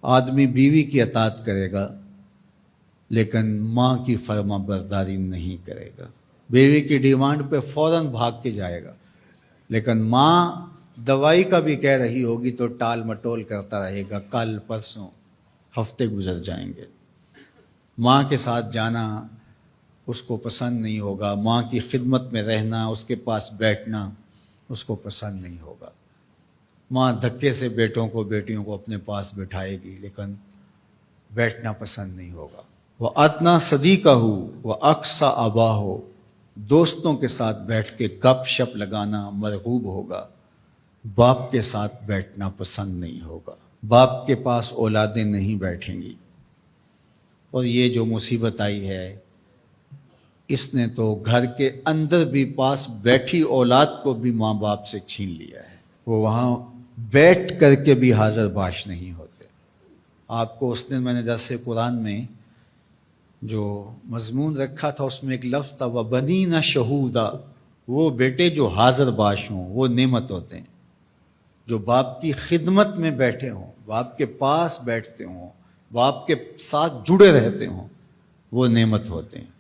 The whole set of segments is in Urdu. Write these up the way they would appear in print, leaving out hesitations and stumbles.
آدمی بیوی کی اطاعت کرے گا لیکن ماں کی فرما برداری نہیں کرے گا، بیوی کی ڈیمانڈ پہ فوراً بھاگ کے جائے گا، لیکن ماں دوائی کا بھی کہہ رہی ہوگی تو ٹال مٹول کرتا رہے گا، کل پرسوں ہفتے گزر جائیں گے۔ ماں کے ساتھ جانا اس کو پسند نہیں ہوگا، ماں کی خدمت میں رہنا، اس کے پاس بیٹھنا اس کو پسند نہیں ہوگا۔ ماں دھکے سے بیٹوں کو بیٹیوں کو اپنے پاس بٹھائے گی لیکن بیٹھنا پسند نہیں ہوگا۔ وہ ادنا صدیقہ ہو وہ اقصا آبا ہو، دوستوں کے ساتھ بیٹھ کے گپ شپ لگانا مرغوب ہوگا، باپ کے ساتھ بیٹھنا پسند نہیں ہوگا۔ باپ کے پاس اولادیں نہیں بیٹھیں گی، اور یہ جو مصیبت آئی ہے اس نے تو گھر کے اندر بھی پاس بیٹھی اولاد کو بھی ماں باپ سے چھین لیا ہے، وہ وہاں بیٹھ کر کے بھی حاضر باش نہیں ہوتے۔ آپ کو اس دن میں نے درس قرآن میں جو مضمون رکھا تھا اس میں ایک لفظ تھا وَبَنِينَ شَهُودًا، وہ بیٹے جو حاضر باش ہوں وہ نعمت ہوتے ہیں، جو باپ کی خدمت میں بیٹھے ہوں، باپ کے پاس بیٹھتے ہوں، باپ کے ساتھ جڑے رہتے ہوں، وہ نعمت ہوتے ہیں۔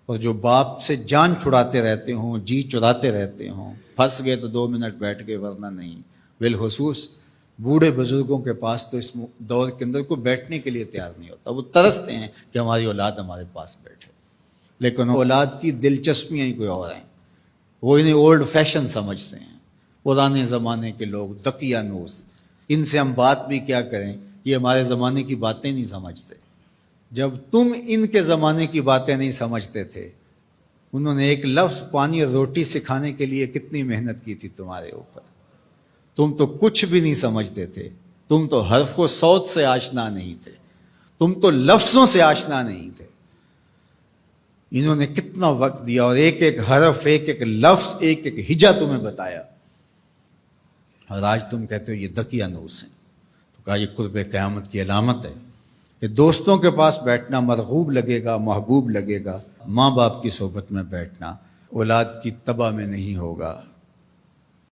اور جو باپ سے جان چھڑاتے رہتے ہوں، جی چراتے رہتے ہوں، پھنس گئے تو 2 منٹ بیٹھ گئے ورنہ نہیں، بالخصوص بوڑھے بزرگوں کے پاس تو اس دور کے اندر کوئی بیٹھنے کے لیے تیار نہیں ہوتا، وہ ترستے ہیں کہ ہماری اولاد ہمارے پاس بیٹھے، لیکن اولاد کی دلچسپیاں ہی کوئی اور ہیں، وہ انہیں اولڈ فیشن سمجھتے ہیں، پرانے زمانے کے لوگ دقیانوس، ان سے ہم بات بھی کیا کریں، یہ ہمارے زمانے کی باتیں نہیں سمجھتے۔ جب تم ان کے زمانے کی باتیں نہیں سمجھتے تھے، انہوں نے ایک لفظ پانی اور روٹی سکھانے کے لیے کتنی محنت کی تھی تمہارے اوپر، تم تو کچھ بھی نہیں سمجھتے تھے، تم تو حرف و صوت سے آشنا نہیں تھے، تم تو لفظوں سے آشنا نہیں تھے۔ انہوں نے کتنا وقت دیا اور ایک ایک حرف، ایک ایک لفظ، ایک ایک ہجا تمہیں بتایا، اور آج تم کہتے ہو یہ دقیانوس ہیں۔ تو کہا یہ قرب قیامت کی علامت ہے کہ دوستوں کے پاس بیٹھنا مرغوب لگے گا، محبوب لگے گا، ماں باپ کی صحبت میں بیٹھنا اولاد کی تباہ میں نہیں ہوگا۔